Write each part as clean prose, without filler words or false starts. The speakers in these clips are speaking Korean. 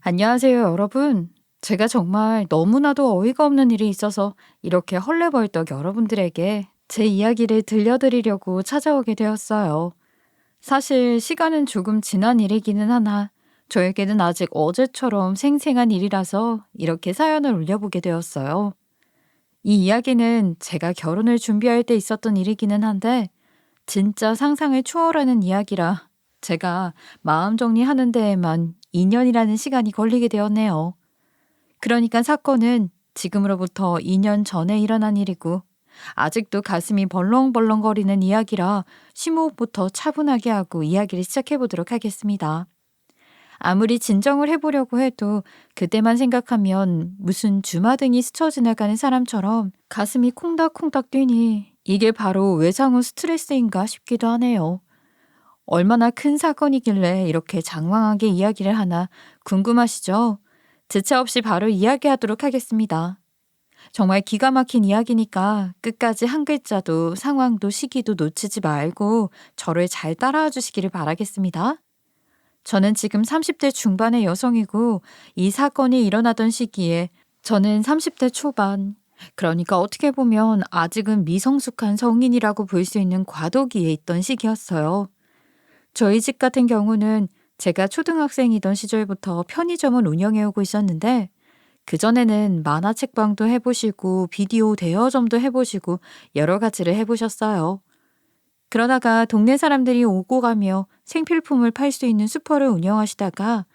안녕하세요, 여러분. 제가 정말 너무나도 어이가 없는 일이 있어서 이렇게 헐레벌떡 여러분들에게 제 이야기를 들려드리려고 찾아오게 되었어요. 사실 시간은 조금 지난 일이기는 하나 저에게는 아직 어제처럼 생생한 일이라서 이렇게 사연을 올려보게 되었어요. 이 이야기는 제가 결혼을 준비할 때 있었던 일이기는 한데 진짜 상상을 초월하는 이야기라 제가 마음 정리하는 데에만 2년이라는 시간이 걸리게 되었네요. 그러니까 사건은 지금으로부터 2년 전에 일어난 일이고 아직도 가슴이 벌렁벌렁거리는 이야기라 심호흡부터 차분하게 하고 이야기를 시작해 보도록 하겠습니다. 아무리 진정을 해보려고 해도 그때만 생각하면 무슨 주마등이 스쳐 지나가는 사람처럼 가슴이 콩닥콩닥 뛰니 이게 바로 외상 후 스트레스인가 싶기도 하네요. 얼마나 큰 사건이길래 이렇게 장황하게 이야기를 하나 궁금하시죠? 지체 없이 바로 이야기하도록 하겠습니다. 정말 기가 막힌 이야기니까 끝까지 한 글자도 상황도 시기도 놓치지 말고 저를 잘 따라와 주시기를 바라겠습니다. 저는 지금 30대 중반의 여성이고 이 사건이 일어나던 시기에 저는 30대 초반, 그러니까 어떻게 보면 아직은 미성숙한 성인이라고 볼 수 있는 과도기에 있던 시기였어요. 저희 집 같은 경우는 제가 초등학생이던 시절부터 편의점을 운영해오고 있었는데 그전에는 만화책방도 해보시고 비디오 대여점도 해보시고 여러 가지를 해보셨어요. 그러다가 동네 사람들이 오고 가며 생필품을 팔 수 있는 슈퍼를 운영하시다가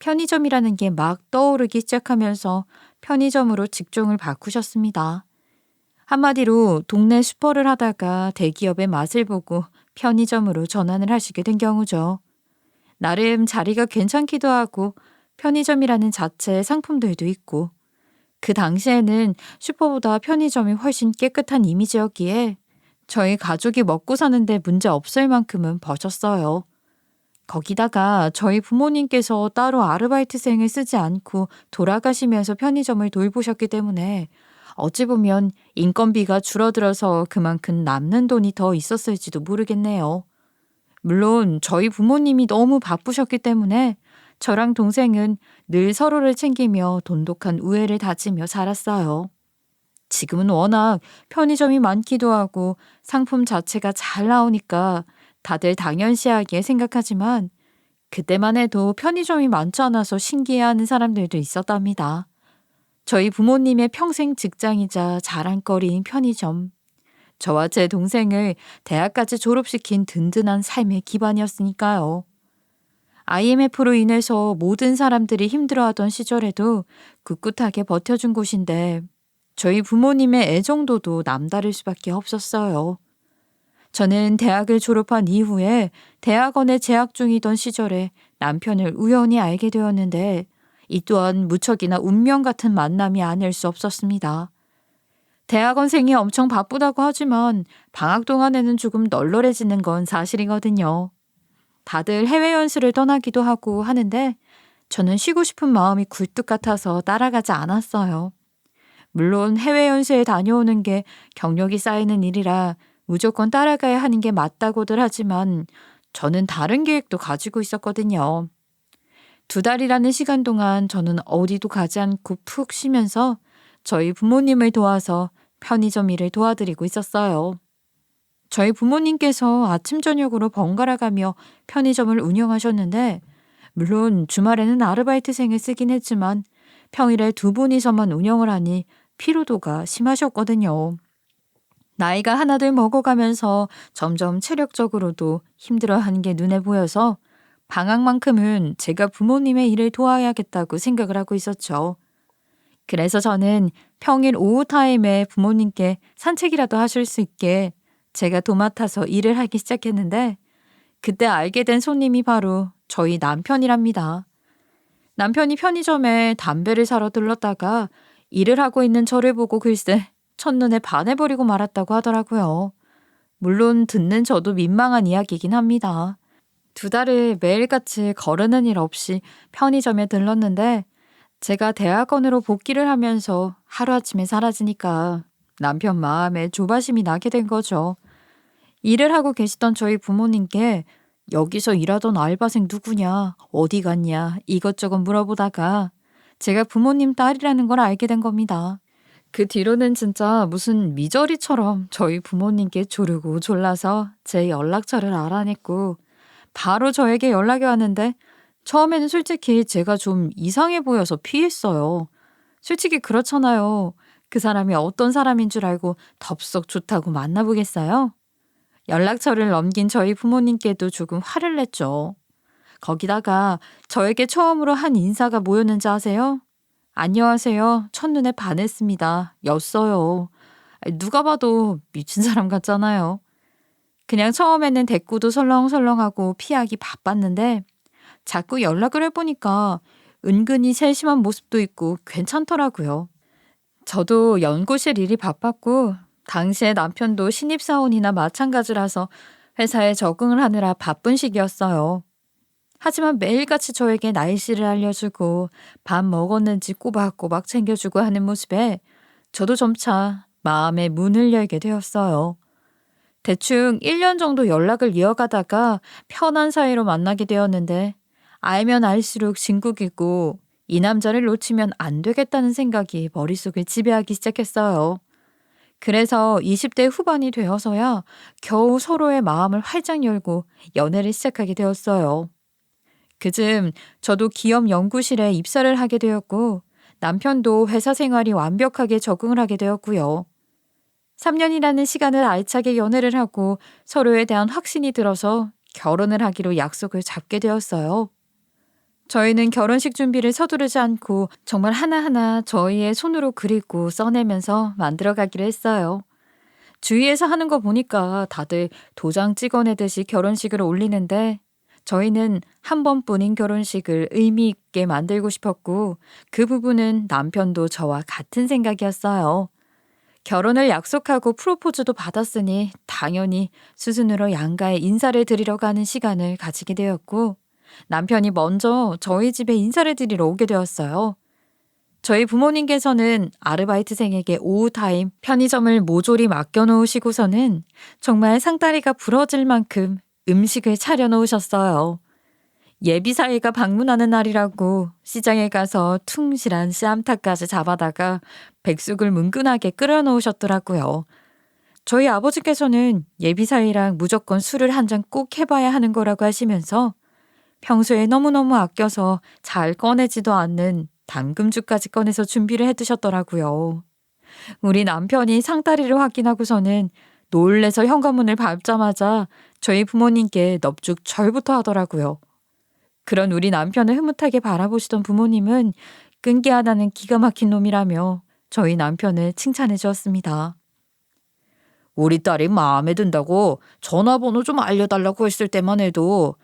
편의점이라는 게 막 떠오르기 시작하면서 편의점으로 직종을 바꾸셨습니다. 한마디로 동네 슈퍼를 하다가 대기업의 맛을 보고 편의점으로 전환을 하시게 된 경우죠. 나름 자리가 괜찮기도 하고 편의점이라는 자체의 상품들도 있고 그 당시에는 슈퍼보다 편의점이 훨씬 깨끗한 이미지였기에 저희 가족이 먹고 사는데 문제 없을 만큼은 버셨어요. 거기다가 저희 부모님께서 따로 아르바이트생을 쓰지 않고 돌아가시면서 편의점을 돌보셨기 때문에 어찌 보면 인건비가 줄어들어서 그만큼 남는 돈이 더 있었을지도 모르겠네요. 물론 저희 부모님이 너무 바쁘셨기 때문에 저랑 동생은 늘 서로를 챙기며 돈독한 우애를 다지며 살았어요. 지금은 워낙 편의점이 많기도 하고 상품 자체가 잘 나오니까 다들 당연시하게 생각하지만 그때만 해도 편의점이 많지 않아서 신기해하는 사람들도 있었답니다. 저희 부모님의 평생 직장이자 자랑거리인 편의점. 저와 제 동생을 대학까지 졸업시킨 든든한 삶의 기반이었으니까요. IMF로 인해서 모든 사람들이 힘들어하던 시절에도 꿋꿋하게 버텨준 곳인데 저희 부모님의 애정도도 남다를 수밖에 없었어요. 저는 대학을 졸업한 이후에 대학원에 재학 중이던 시절에 남편을 우연히 알게 되었는데 이 또한 무척이나 운명 같은 만남이 아닐 수 없었습니다. 대학원생이 엄청 바쁘다고 하지만 방학 동안에는 조금 널널해지는 건 사실이거든요. 다들 해외 연수를 떠나기도 하고 하는데 저는 쉬고 싶은 마음이 굴뚝 같아서 따라가지 않았어요. 물론 해외 연수에 다녀오는 게 경력이 쌓이는 일이라 무조건 따라가야 하는 게 맞다고들 하지만 저는 다른 계획도 가지고 있었거든요. 2달이라는 시간 동안 저는 어디도 가지 않고 푹 쉬면서 저희 부모님을 도와서 편의점 일을 도와드리고 있었어요. 저희 부모님께서 아침 저녁으로 번갈아 가며 편의점을 운영하셨는데 물론 주말에는 아르바이트생을 쓰긴 했지만 평일에 2분이서만 운영을 하니 피로도가 심하셨거든요. 나이가 하나둘 먹어가면서 점점 체력적으로도 힘들어하는 게 눈에 보여서 방학만큼은 제가 부모님의 일을 도와야겠다고 생각을 하고 있었죠. 그래서 저는 평일 오후 타임에 부모님께 산책이라도 하실 수 있게 제가 도맡아서 일을 하기 시작했는데 그때 알게 된 손님이 바로 저희 남편이랍니다. 남편이 편의점에 담배를 사러 들렀다가 일을 하고 있는 저를 보고 글쎄 첫눈에 반해버리고 말았다고 하더라고요. 물론 듣는 저도 민망한 이야기이긴 합니다. 2달을 매일같이 거르는 일 없이 편의점에 들렀는데 제가 대학원으로 복귀를 하면서 하루아침에 사라지니까 남편 마음에 조바심이 나게 된 거죠. 일을 하고 계시던 저희 부모님께 여기서 일하던 알바생 누구냐, 어디 갔냐, 이것저것 물어보다가 제가 부모님 딸이라는 걸 알게 된 겁니다. 그 뒤로는 진짜 무슨 미저리처럼 저희 부모님께 조르고 졸라서 제 연락처를 알아냈고 바로 저에게 연락이 왔는데 처음에는 솔직히 제가 좀 이상해 보여서 피했어요. 솔직히 그렇잖아요. 그 사람이 어떤 사람인 줄 알고 덥석 좋다고 만나보겠어요? 연락처를 넘긴 저희 부모님께도 조금 화를 냈죠. 거기다가 저에게 처음으로 한 인사가 뭐였는지 아세요? 안녕하세요. 첫눈에 반했습니다. 였어요. 누가 봐도 미친 사람 같잖아요. 그냥 처음에는 대꾸도 설렁설렁하고 피하기 바빴는데 자꾸 연락을 해보니까 은근히 세심한 모습도 있고 괜찮더라고요. 저도 연구실 일이 바빴고 당시에 남편도 신입사원이나 마찬가지라서 회사에 적응을 하느라 바쁜 시기였어요. 하지만 매일같이 저에게 날씨를 알려주고 밥 먹었는지 꼬박꼬박 챙겨주고 하는 모습에 저도 점차 마음의 문을 열게 되었어요. 대충 1년 정도 연락을 이어가다가 편한 사이로 만나게 되었는데 알면 알수록 진국이고 이 남자를 놓치면 안 되겠다는 생각이 머릿속을 지배하기 시작했어요. 그래서 20대 후반이 되어서야 겨우 서로의 마음을 활짝 열고 연애를 시작하게 되었어요. 그즈음 저도 기업 연구실에 입사를 하게 되었고 남편도 회사 생활이 완벽하게 적응을 하게 되었고요. 3년이라는 시간을 알차게 연애를 하고 서로에 대한 확신이 들어서 결혼을 하기로 약속을 잡게 되었어요. 저희는 결혼식 준비를 서두르지 않고 정말 하나하나 저희의 손으로 그리고 써내면서 만들어가기로 했어요. 주위에서 하는 거 보니까 다들 도장 찍어내듯이 결혼식을 올리는데 저희는 한 번뿐인 결혼식을 의미 있게 만들고 싶었고 그 부분은 남편도 저와 같은 생각이었어요. 결혼을 약속하고 프로포즈도 받았으니 당연히 수순으로 양가에 인사를 드리러 가는 시간을 가지게 되었고 남편이 먼저 저희 집에 인사를 드리러 오게 되었어요. 저희 부모님께서는 아르바이트생에게 오후 타임 편의점을 모조리 맡겨놓으시고서는 정말 상다리가 부러질 만큼 음식을 차려놓으셨어요. 예비사위가 방문하는 날이라고 시장에 가서 퉁실한 쌈타까지 잡아다가 백숙을 뭉근하게 끓여놓으셨더라고요. 저희 아버지께서는 예비사위랑 무조건 술을 한 잔 꼭 해봐야 하는 거라고 하시면서 평소에 너무너무 아껴서 잘 꺼내지도 않는 담금주까지 꺼내서 준비를 해두셨더라고요. 우리 남편이 상다리를 확인하고서는 놀래서 현관문을 밟자마자 저희 부모님께 넙죽 절부터 하더라고요. 그런 우리 남편을 흐뭇하게 바라보시던 부모님은 끈기하다는 기가 막힌 놈이라며 저희 남편을 칭찬해 주었습니다. 우리 딸이 마음에 든다고 전화번호 좀 알려달라고 했을 때만 해도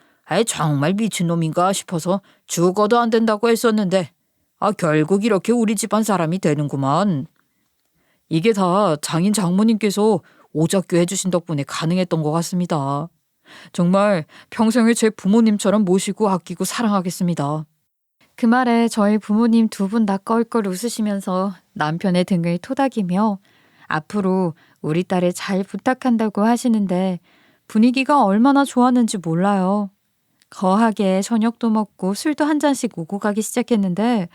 정말 미친놈인가 싶어서 죽어도 안 된다고 했었는데 결국 이렇게 우리 집안 사람이 되는구만. 이게 다 장인 장모님께서 오작교 해주신 덕분에 가능했던 것 같습니다. 정말 평생을 제 부모님처럼 모시고 아끼고 사랑하겠습니다. 그 말에 저희 부모님 두 분 다 껄껄 웃으시면서 남편의 등을 토닥이며 앞으로 우리 딸을 잘 부탁한다고 하시는데 분위기가 얼마나 좋았는지 몰라요. 거하게 저녁도 먹고 술도 한 잔씩 오고 가기 시작했는데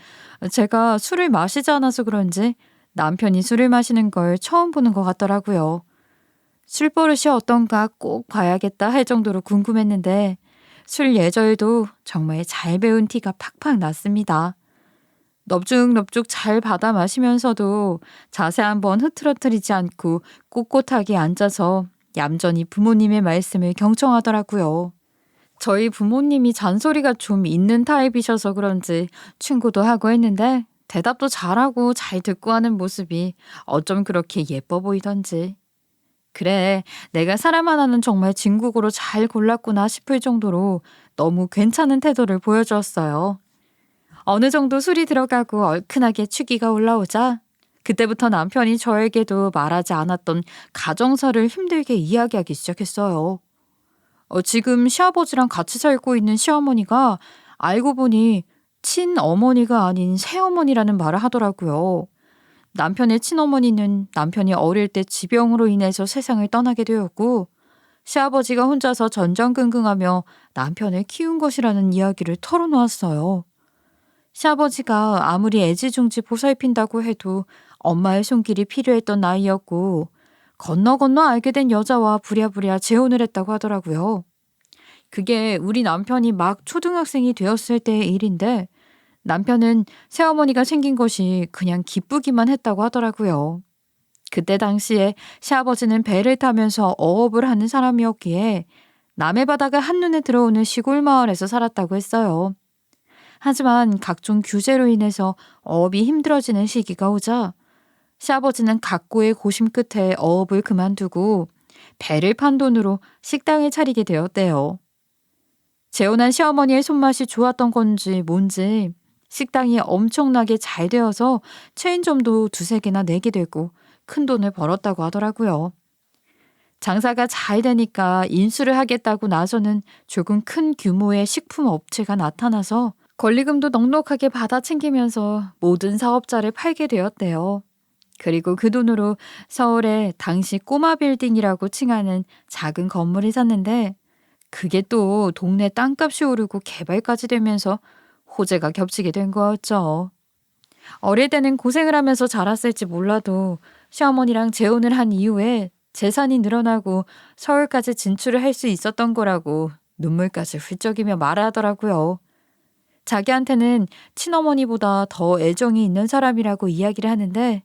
제가 술을 마시지 않아서 그런지 남편이 술을 마시는 걸 처음 보는 것 같더라고요. 술버릇이 어떤가 꼭 봐야겠다 할 정도로 궁금했는데 술 예절도 정말 잘 배운 티가 팍팍 났습니다. 넙죽넙죽 잘 받아 마시면서도 자세 한번 흐트러뜨리지 않고 꼿꼿하게 앉아서 얌전히 부모님의 말씀을 경청하더라고요. 저희 부모님이 잔소리가 좀 있는 타입이셔서 그런지 충고도 하고 했는데 대답도 잘하고 잘 듣고 하는 모습이 어쩜 그렇게 예뻐 보이던지. 그래, 내가 사람 하나는 정말 진국으로 잘 골랐구나 싶을 정도로 너무 괜찮은 태도를 보여주었어요. 어느 정도 술이 들어가고 얼큰하게 취기가 올라오자 그때부터 남편이 저에게도 말하지 않았던 가정사를 힘들게 이야기하기 시작했어요. 지금 시아버지랑 같이 살고 있는 시어머니가 알고 보니 친어머니가 아닌 새어머니라는 말을 하더라고요. 남편의 친어머니는 남편이 어릴 때 지병으로 인해서 세상을 떠나게 되었고 시아버지가 혼자서 전전긍긍하며 남편을 키운 것이라는 이야기를 털어놓았어요. 시아버지가 아무리 애지중지 보살핀다고 해도 엄마의 손길이 필요했던 나이였고 건너 건너 알게 된 여자와 부랴부랴 재혼을 했다고 하더라고요. 그게 우리 남편이 막 초등학생이 되었을 때의 일인데 남편은 새어머니가 생긴 것이 그냥 기쁘기만 했다고 하더라고요. 그때 당시에 시아버지는 배를 타면서 어업을 하는 사람이었기에 남해 바다가 한눈에 들어오는 시골 마을에서 살았다고 했어요. 하지만 각종 규제로 인해서 어업이 힘들어지는 시기가 오자 시아버지는 각고의 고심 끝에 어업을 그만두고 배를 판 돈으로 식당을 차리게 되었대요. 재혼한 시어머니의 손맛이 좋았던 건지 뭔지 식당이 엄청나게 잘 되어서 체인점도 두세 개나 내게 되고 큰 돈을 벌었다고 하더라고요. 장사가 잘 되니까 인수를 하겠다고 나서는 조금 큰 규모의 식품 업체가 나타나서 권리금도 넉넉하게 받아 챙기면서 모든 사업자를 팔게 되었대요. 그리고 그 돈으로 서울의 당시 꼬마 빌딩이라고 칭하는 작은 건물을 샀는데 그게 또 동네 땅값이 오르고 개발까지 되면서 호재가 겹치게 된 거였죠. 어릴 때는 고생을 하면서 자랐을지 몰라도 시어머니랑 재혼을 한 이후에 재산이 늘어나고 서울까지 진출을 할 수 있었던 거라고 눈물까지 훌쩍이며 말하더라고요. 자기한테는 친어머니보다 더 애정이 있는 사람이라고 이야기를 하는데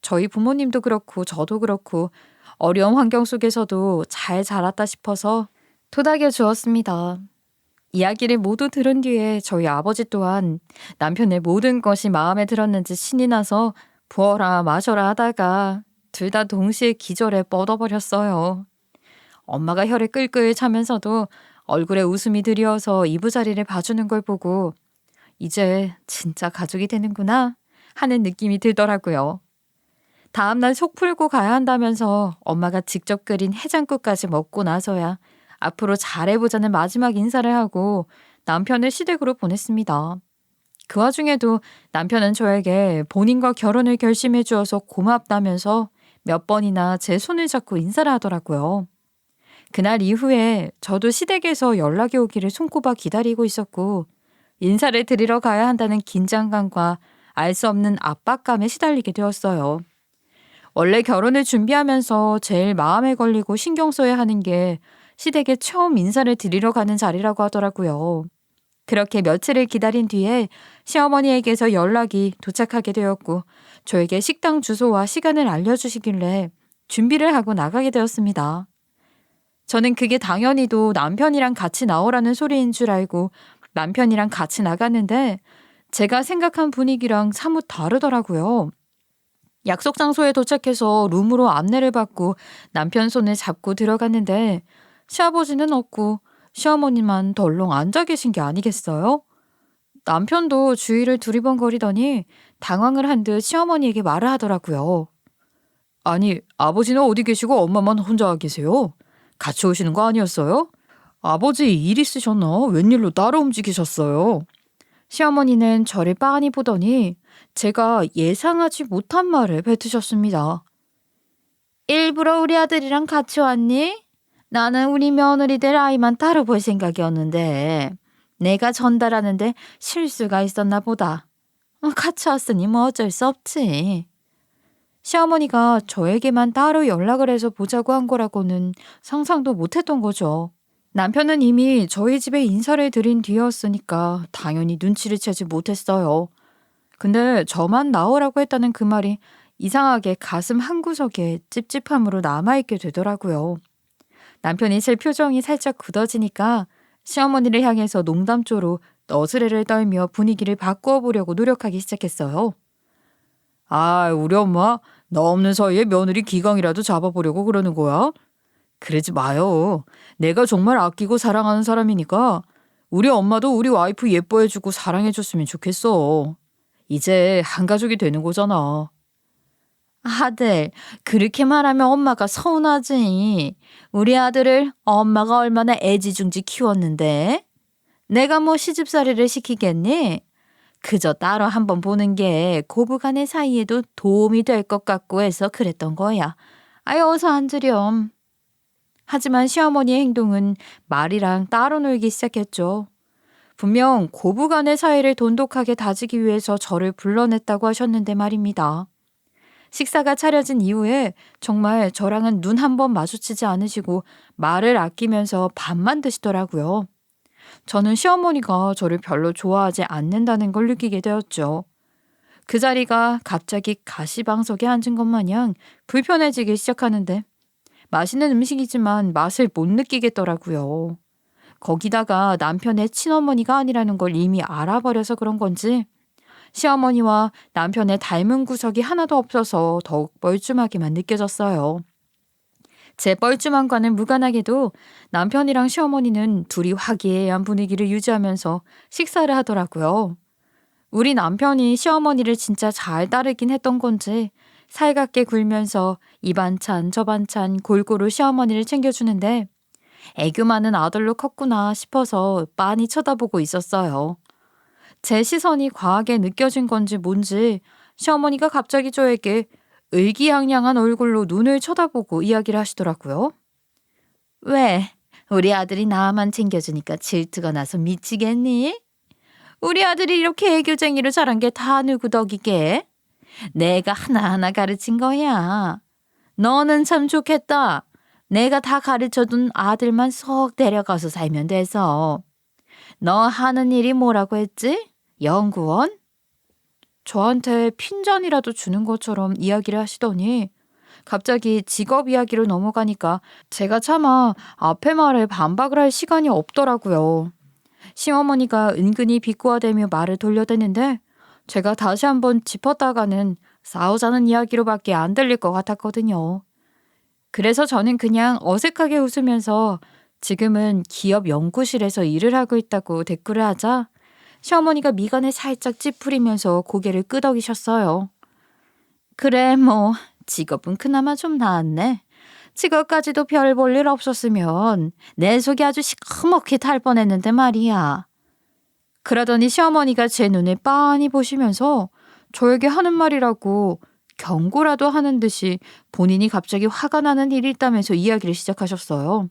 저희 부모님도 그렇고 저도 그렇고 어려운 환경 속에서도 잘 자랐다 싶어서 토닥여 주었습니다. 이야기를 모두 들은 뒤에 저희 아버지 또한 남편의 모든 것이 마음에 들었는지 신이 나서 부어라 마셔라 하다가 둘 다 동시에 기절해 뻗어버렸어요. 엄마가 혀를 끌끌 차면서도 얼굴에 웃음이 드리어서 이부자리를 봐주는 걸 보고 이제 진짜 가족이 되는구나 하는 느낌이 들더라고요. 다음날 속 풀고 가야 한다면서 엄마가 직접 끓인 해장국까지 먹고 나서야 앞으로 잘해보자는 마지막 인사를 하고 남편을 시댁으로 보냈습니다. 그 와중에도 남편은 저에게 본인과 결혼을 결심해 주어서 고맙다면서 몇 번이나 제 손을 잡고 인사를 하더라고요. 그날 이후에 저도 시댁에서 연락이 오기를 손꼽아 기다리고 있었고 인사를 드리러 가야 한다는 긴장감과 알 수 없는 압박감에 시달리게 되었어요. 원래 결혼을 준비하면서 제일 마음에 걸리고 신경 써야 하는 게 시댁에 처음 인사를 드리러 가는 자리라고 하더라고요. 그렇게 며칠을 기다린 뒤에 시어머니에게서 연락이 도착하게 되었고 저에게 식당 주소와 시간을 알려주시길래 준비를 하고 나가게 되었습니다. 저는 그게 당연히도 남편이랑 같이 나오라는 소리인 줄 알고 남편이랑 같이 나갔는데 제가 생각한 분위기랑 사뭇 다르더라고요. 약속 장소에 도착해서 룸으로 안내를 받고 남편 손을 잡고 들어갔는데 시아버지는 없고 시어머니만 덜렁 앉아 계신 게 아니겠어요? 남편도 주위를 두리번거리더니 당황을 한 듯 시어머니에게 말을 하더라고요. 아니, 아버지는 어디 계시고 엄마만 혼자 계세요? 같이 오시는 거 아니었어요? 아버지 일 있으셨나? 웬일로 따로 움직이셨어요? 시어머니는 저를 빤히 보더니 제가 예상하지 못한 말을 뱉으셨습니다. 일부러 우리 아들이랑 같이 왔니? 나는 우리 며느리들 아이만 따로 볼 생각이었는데 내가 전달하는데 실수가 있었나 보다. 같이 왔으니 뭐 어쩔 수 없지. 시어머니가 저에게만 따로 연락을 해서 보자고 한 거라고는 상상도 못했던 거죠. 남편은 이미 저희 집에 인사를 드린 뒤였으니까 당연히 눈치를 채지 못했어요. 근데 저만 나오라고 했다는 그 말이 이상하게 가슴 한구석에 찝찝함으로 남아있게 되더라고요. 남편이 제 표정이 살짝 굳어지니까 시어머니를 향해서 농담조로 너스레를 떨며 분위기를 바꾸어 보려고 노력하기 시작했어요. 아, 우리 엄마 너 없는 사이에 며느리 기강이라도 잡아보려고 그러는 거야? 그러지 마요. 내가 정말 아끼고 사랑하는 사람이니까 우리 엄마도 우리 와이프 예뻐해주고 사랑해줬으면 좋겠어. 이제 한 가족이 되는 거잖아. 아들, 그렇게 말하면 엄마가 서운하지. 우리 아들을 엄마가 얼마나 애지중지 키웠는데? 내가 뭐 시집살이를 시키겠니? 그저 따로 한번 보는 게 고부간의 사이에도 도움이 될 것 같고 해서 그랬던 거야. 아유, 어서 앉으렴. 하지만 시어머니의 행동은 말이랑 따로 놀기 시작했죠. 분명 고부간의 사이를 돈독하게 다지기 위해서 저를 불러냈다고 하셨는데 말입니다. 식사가 차려진 이후에 정말 저랑은 눈 한 번 마주치지 않으시고 말을 아끼면서 밥만 드시더라고요. 저는 시어머니가 저를 별로 좋아하지 않는다는 걸 느끼게 되었죠. 그 자리가 갑자기 가시방석에 앉은 것 마냥 불편해지기 시작하는데 맛있는 음식이지만 맛을 못 느끼겠더라고요. 거기다가 남편의 친어머니가 아니라는 걸 이미 알아버려서 그런 건지 시어머니와 남편의 닮은 구석이 하나도 없어서 더욱 뻘쭘하게만 느껴졌어요. 제 뻘쭘함과는 무관하게도 남편이랑 시어머니는 둘이 화기애애한 분위기를 유지하면서 식사를 하더라고요. 우리 남편이 시어머니를 진짜 잘 따르긴 했던 건지 살갑게 굴면서 이 반찬 저 반찬 골고루 시어머니를 챙겨주는데 애교 많은 아들로 컸구나 싶어서 빤히 쳐다보고 있었어요. 제 시선이 과하게 느껴진 건지 뭔지 시어머니가 갑자기 저에게 의기양양한 얼굴로 눈을 쳐다보고 이야기를 하시더라고요. 왜? 우리 아들이 나만 챙겨주니까 질투가 나서 미치겠니? 우리 아들이 이렇게 애교쟁이로 자란 게 다 누구 덕이게? 내가 하나하나 가르친 거야. 너는 참 좋겠다. 내가 다 가르쳐둔 아들만 쏙 데려가서 살면 돼서. 너 하는 일이 뭐라고 했지? 연구원? 저한테 핀잔이라도 주는 것처럼 이야기를 하시더니 갑자기 직업 이야기로 넘어가니까 제가 차마 앞에 말에 반박을 할 시간이 없더라고요. 시어머니가 은근히 비꼬아대며 말을 돌려대는데 제가 다시 한번 짚었다가는 싸우자는 이야기로밖에 안 들릴 것 같았거든요. 그래서 저는 그냥 어색하게 웃으면서 지금은 기업 연구실에서 일을 하고 있다고 대꾸를 하자 시어머니가 미간을 살짝 찌푸리면서 고개를 끄덕이셨어요. 그래 뭐 직업은 그나마 좀 나았네. 직업까지도 별 볼 일 없었으면 내 속이 아주 시커멓게 탈 뻔했는데 말이야. 그러더니 시어머니가 제 눈을 빤히 보시면서 저에게 하는 말이라고 경고라도 하는 듯이 본인이 갑자기 화가 나는 일이 있다면서 이야기를 시작하셨어요.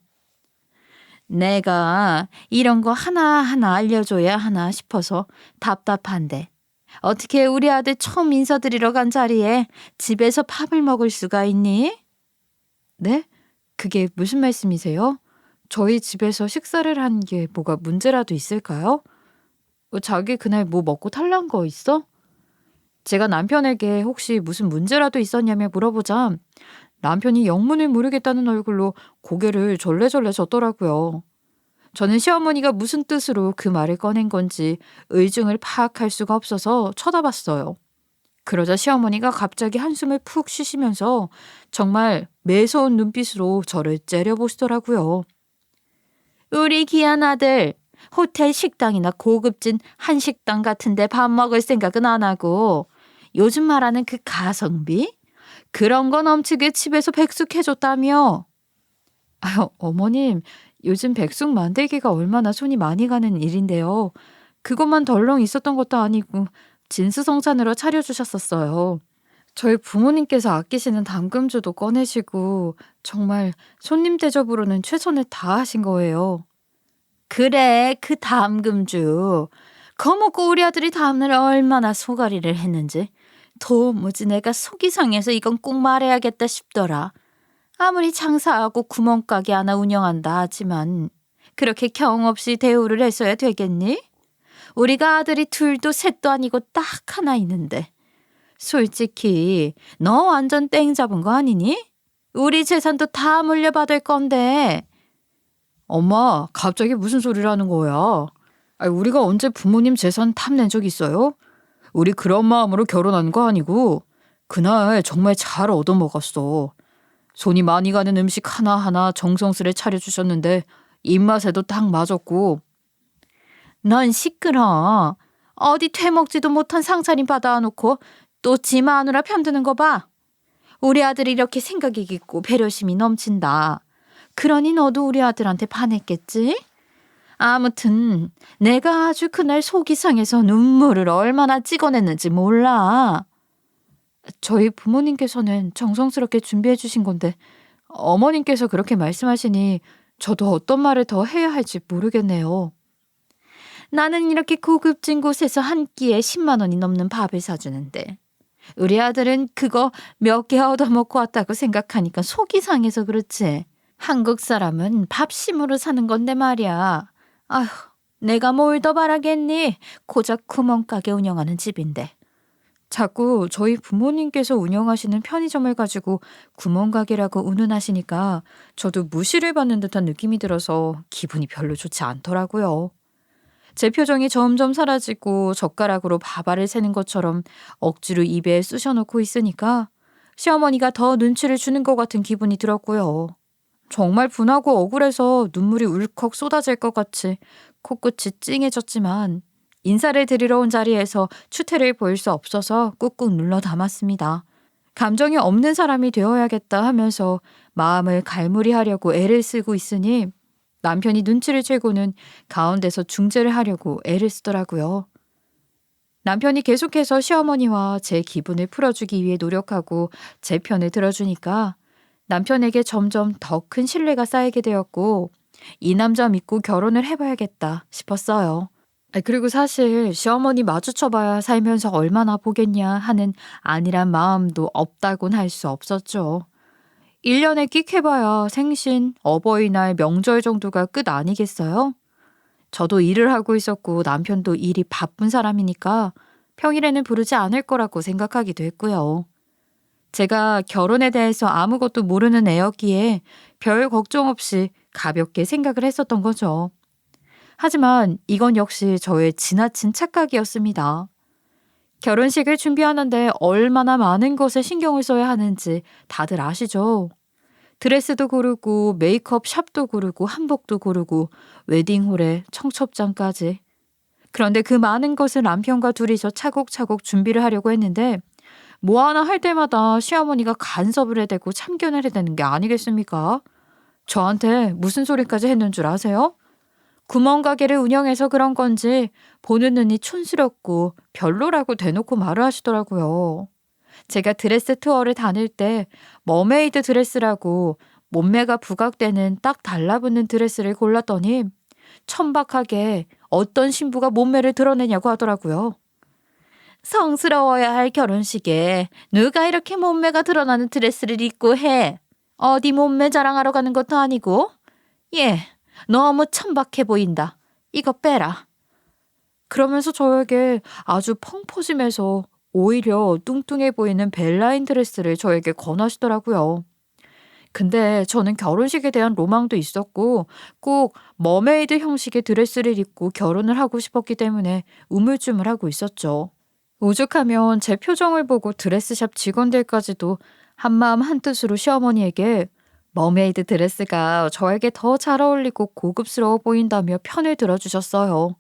내가 이런 거 하나하나 알려줘야 하나 싶어서 답답한데 어떻게 우리 아들 처음 인사드리러 간 자리에 집에서 밥을 먹을 수가 있니? 네? 그게 무슨 말씀이세요? 저희 집에서 식사를 한 게 뭐가 문제라도 있을까요? 자기 그날 뭐 먹고 탈난 거 있어? 제가 남편에게 혹시 무슨 문제라도 있었냐며 물어보자 남편이 영문을 모르겠다는 얼굴로 고개를 절레절레 젓더라고요. 저는 시어머니가 무슨 뜻으로 그 말을 꺼낸 건지 의중을 파악할 수가 없어서 쳐다봤어요. 그러자 시어머니가 갑자기 한숨을 푹 쉬시면서 정말 매서운 눈빛으로 저를 째려보시더라고요. 우리 귀한 아들, 호텔 식당이나 고급진 한식당 같은 데 밥 먹을 생각은 안 하고 요즘 말하는 그 가성비? 그런 거 넘치게 집에서 백숙 해줬다며. 아유, 어머님, 요즘 백숙 만들기가 얼마나 손이 많이 가는 일인데요. 그것만 덜렁 있었던 것도 아니고 진수성찬으로 차려주셨었어요. 저희 부모님께서 아끼시는 담금주도 꺼내시고 정말 손님 대접으로는 최선을 다하신 거예요. 그래, 그 담금주. 거 먹고 우리 아들이 다음날 얼마나 소가리를 했는지. 도무지 내가 속이 상해서 이건 꼭 말해야겠다 싶더라. 아무리 장사하고 구멍가게 하나 운영한다 하지만 그렇게 경 없이 대우를 했어야 되겠니? 우리가 아들이 둘도 셋도 아니고 딱 하나 있는데. 솔직히 너 완전 땡 잡은 거 아니니? 우리 재산도 다 물려받을 건데. 엄마, 갑자기 무슨 소리를 하는 거야? 아니, 우리가 언제 부모님 재산 탐낸 적 있어요? 우리 그런 마음으로 결혼한 거 아니고 그날 정말 잘 얻어먹었어. 손이 많이 가는 음식 하나하나 정성스레 차려주셨는데 입맛에도 딱 맞았고. 넌 시끄러. 어디 되먹지도 못한 상차림 받아놓고 또 지 마누라 편드는 거 봐. 우리 아들이 이렇게 생각이 깊고 배려심이 넘친다. 그러니 너도 우리 아들한테 반했겠지? 아무튼 내가 아주 그날 속이 상해서 눈물을 얼마나 찍어냈는지 몰라. 저희 부모님께서는 정성스럽게 준비해 주신 건데 어머님께서 그렇게 말씀하시니 저도 어떤 말을 더 해야 할지 모르겠네요. 나는 이렇게 고급진 곳에서 한 끼에 10만 원이 넘는 밥을 사주는데 우리 아들은 그거 몇 개 얻어먹고 왔다고 생각하니까 속이 상해서 그렇지. 한국 사람은 밥심으로 사는 건데 말이야. 아휴, 내가 뭘 더 바라겠니? 고작 구멍가게 운영하는 집인데. 자꾸 저희 부모님께서 운영하시는 편의점을 가지고 구멍가게라고 운운하시니까 저도 무시를 받는 듯한 느낌이 들어서 기분이 별로 좋지 않더라고요. 제 표정이 점점 사라지고 젓가락으로 밥알을 세는 것처럼 억지로 입에 쑤셔놓고 있으니까 시어머니가 더 눈치를 주는 것 같은 기분이 들었고요. 정말 분하고 억울해서 눈물이 울컥 쏟아질 것 같이 코끝이 찡해졌지만 인사를 드리러 온 자리에서 추태를 보일 수 없어서 꾹꾹 눌러 담았습니다. 감정이 없는 사람이 되어야겠다 하면서 마음을 갈무리하려고 애를 쓰고 있으니 남편이 눈치를 채고는 가운데서 중재를 하려고 애를 쓰더라고요. 남편이 계속해서 시어머니와 제 기분을 풀어주기 위해 노력하고 제 편을 들어주니까 남편에게 점점 더 큰 신뢰가 쌓이게 되었고 이 남자 믿고 결혼을 해봐야겠다 싶었어요. 그리고 사실 시어머니 마주쳐봐야 살면서 얼마나 보겠냐 하는 안일한 마음도 없다곤 할 수 없었죠. 1년에 끽 해봐야 생신, 어버이날, 명절 정도가 끝 아니겠어요? 저도 일을 하고 있었고 남편도 일이 바쁜 사람이니까 평일에는 부르지 않을 거라고 생각하기도 했고요. 제가 결혼에 대해서 아무것도 모르는 애였기에 별 걱정 없이 가볍게 생각을 했었던 거죠. 하지만 이건 역시 저의 지나친 착각이었습니다. 결혼식을 준비하는데 얼마나 많은 것에 신경을 써야 하는지 다들 아시죠? 드레스도 고르고 메이크업 샵도 고르고 한복도 고르고 웨딩홀에 청첩장까지. 그런데 그 많은 것을 남편과 둘이서 차곡차곡 준비를 하려고 했는데 뭐 하나 할 때마다 시어머니가 간섭을 해대고 참견을 해대는 게 아니겠습니까? 저한테 무슨 소리까지 했는 줄 아세요? 구멍가게를 운영해서 그런 건지 보는 눈이 촌스럽고 별로라고 대놓고 말을 하시더라고요. 제가 드레스 투어를 다닐 때 머메이드 드레스라고 몸매가 부각되는 딱 달라붙는 드레스를 골랐더니 천박하게 어떤 신부가 몸매를 드러내냐고 하더라고요. 성스러워야 할 결혼식에 누가 이렇게 몸매가 드러나는 드레스를 입고 해? 어디 몸매 자랑하러 가는 것도 아니고? 예, 너무 천박해 보인다. 이거 빼라. 그러면서 저에게 아주 펑퍼짐해서 오히려 뚱뚱해 보이는 벨라인 드레스를 저에게 권하시더라고요. 근데 저는 결혼식에 대한 로망도 있었고 꼭 머메이드 형식의 드레스를 입고 결혼을 하고 싶었기 때문에 우물쭈물하고 있었죠. 오죽하면 제 표정을 보고 드레스샵 직원들까지도 한마음 한뜻으로 시어머니에게 머메이드 드레스가 저에게 더 잘 어울리고 고급스러워 보인다며 편을 들어주셨어요.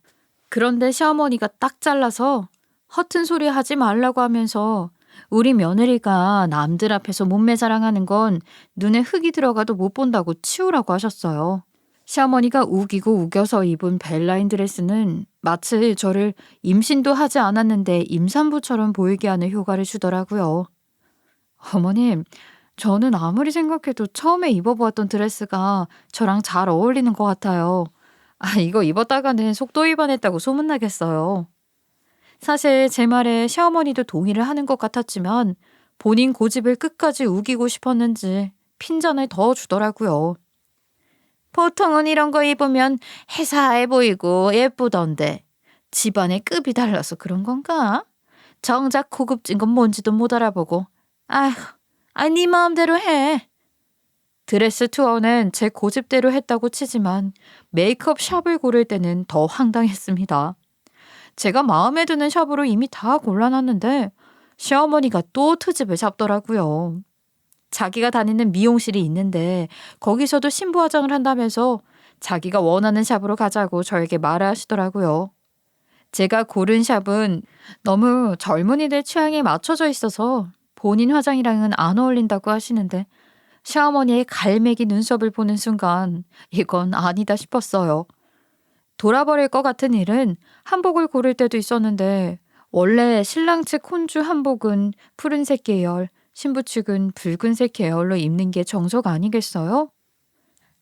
그런데 시어머니가 딱 잘라서 허튼 소리 하지 말라고 하면서 우리 며느리가 남들 앞에서 몸매 자랑하는 건 눈에 흙이 들어가도 못 본다고 치우라고 하셨어요. 시어머니가 우기고 우겨서 입은 벨라인 드레스는 마치 저를 임신도 하지 않았는데 임산부처럼 보이게 하는 효과를 주더라고요. 어머님, 저는 아무리 생각해도 처음에 입어보았던 드레스가 저랑 잘 어울리는 것 같아요. 이거 입었다가는 속도 위반했다고 소문나겠어요. 사실 제 말에 시어머니도 동의를 하는 것 같았지만 본인 고집을 끝까지 우기고 싶었는지 핀잔을 더 주더라고요. 보통은 이런 거 입으면 회사해 보이고 예쁘던데 집안의 급이 달라서 그런 건가? 정작 고급진 건 뭔지도 못 알아보고 아휴, 네 마음대로 해. 드레스 투어는 제 고집대로 했다고 치지만 메이크업 샵을 고를 때는 더 황당했습니다. 제가 마음에 드는 샵으로 이미 다 골라놨는데 시어머니가 또 트집을 잡더라고요. 자기가 다니는 미용실이 있는데 거기서도 신부 화장을 한다면서 자기가 원하는 샵으로 가자고 저에게 말을 하시더라고요. 제가 고른 샵은 너무 젊은이들 취향에 맞춰져 있어서 본인 화장이랑은 안 어울린다고 하시는데 시어머니의 갈매기 눈썹을 보는 순간 이건 아니다 싶었어요. 돌아버릴 것 같은 일은 한복을 고를 때도 있었는데 원래 신랑 측 혼주 한복은 푸른색 계열, 신부 측은 붉은색 계열로 입는 게 정석 아니겠어요?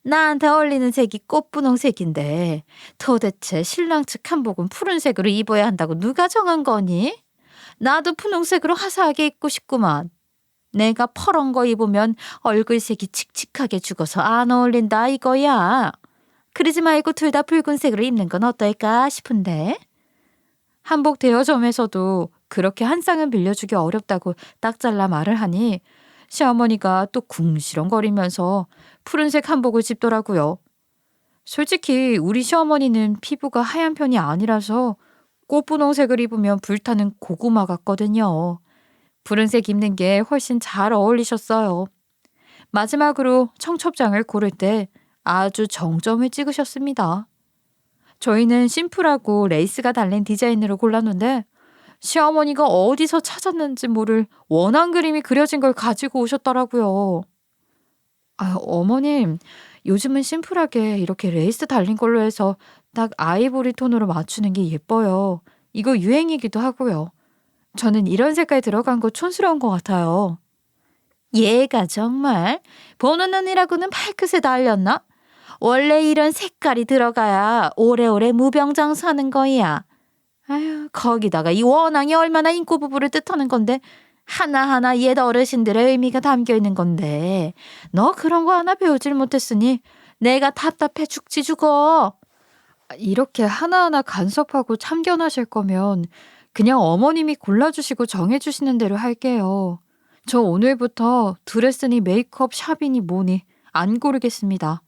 나한테 어울리는 색이 꽃분홍색인데 도대체 신랑 측 한복은 푸른색으로 입어야 한다고 누가 정한 거니? 나도 분홍색으로 화사하게 입고 싶구만. 내가 퍼런 거 입으면 얼굴색이 칙칙하게 죽어서 안 어울린다 이거야. 그러지 말고 둘 다 붉은색으로 입는 건 어떨까 싶은데. 한복 대여점에서도 그렇게 한 쌍은 빌려주기 어렵다고 딱 잘라 말을 하니 시어머니가 또 궁시렁거리면서 푸른색 한복을 집더라고요. 솔직히 우리 시어머니는 피부가 하얀 편이 아니라서 꽃분홍색을 입으면 불타는 고구마 같거든요. 푸른색 입는 게 훨씬 잘 어울리셨어요. 마지막으로 청첩장을 고를 때 아주 정점을 찍으셨습니다. 저희는 심플하고 레이스가 달린 디자인으로 골랐는데 시어머니가 어디서 찾았는지 모를 원한 그림이 그려진 걸 가지고 오셨더라고요. 어머님, 요즘은 심플하게 이렇게 레이스 달린 걸로 해서 딱 아이보리 톤으로 맞추는 게 예뻐요. 이거 유행이기도 하고요. 저는 이런 색깔 들어간 거 촌스러운 것 같아요. 얘가 정말 보는 눈이라고는 발끝에 달렸나? 원래 이런 색깔이 들어가야 오래오래 무병장수하는 거야. 아휴, 거기다가 이 원앙이 얼마나 인고 부부를 뜻하는 건데 하나하나 옛 어르신들의 의미가 담겨 있는 건데 너 그런 거 하나 배우질 못했으니 내가 답답해 죽지 죽어. 이렇게 하나하나 간섭하고 참견하실 거면 그냥 어머님이 골라주시고 정해주시는 대로 할게요. 저 오늘부터 드레스니 메이크업 샵이니 뭐니 안 고르겠습니다.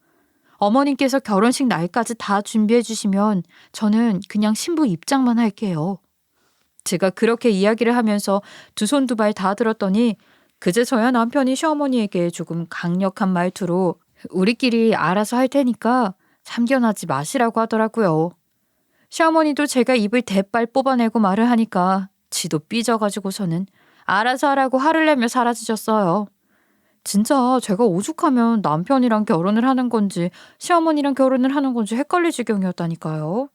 어머님께서 결혼식 날까지 다 준비해 주시면 저는 그냥 신부 입장만 할게요. 제가 그렇게 이야기를 하면서 두 손 두 발 다 들었더니 그제서야 남편이 시어머니에게 조금 강력한 말투로 우리끼리 알아서 할 테니까 참견하지 마시라고 하더라고요. 시어머니도 제가 입을 대빨 뽑아내고 말을 하니까 지도 삐져가지고서는 알아서 하라고 화를 내며 사라지셨어요. 진짜 제가 오죽하면 남편이랑 결혼을 하는 건지 시어머니랑 결혼을 하는 건지 헷갈릴 지경이었다니까요.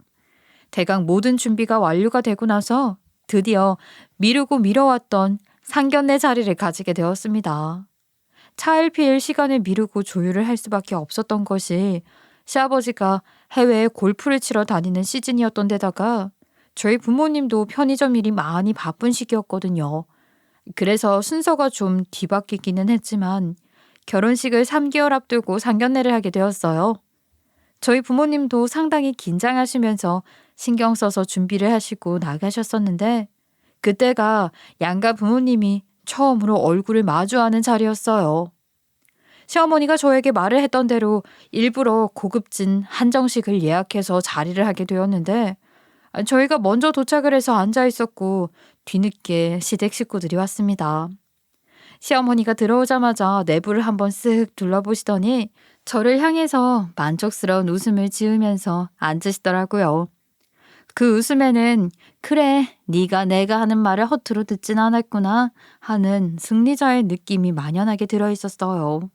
대강 모든 준비가 완료가 되고 나서 드디어 미루고 미뤄왔던 상견례 자리를 가지게 되었습니다. 차일피일 시간을 미루고 조율을 할 수밖에 없었던 것이 시아버지가 해외에 골프를 치러 다니는 시즌이었던 데다가 저희 부모님도 편의점 일이 많이 바쁜 시기였거든요. 그래서 순서가 좀 뒤바뀌기는 했지만 결혼식을 3개월 앞두고 상견례를 하게 되었어요. 저희 부모님도 상당히 긴장하시면서 신경 써서 준비를 하시고 나가셨었는데 그때가 양가 부모님이 처음으로 얼굴을 마주하는 자리였어요. 시어머니가 저에게 말을 했던 대로 일부러 고급진 한정식을 예약해서 자리를 하게 되었는데 저희가 먼저 도착을 해서 앉아 있었고 뒤늦게 시댁 식구들이 왔습니다. 시어머니가 들어오자마자 내부를 한번 쓱 둘러보시더니 저를 향해서 만족스러운 웃음을 지으면서 앉으시더라고요. 그 웃음에는 그래, 네가 내가 하는 말을 허투루 듣진 않았구나 하는 승리자의 느낌이 만연하게 들어있었어요.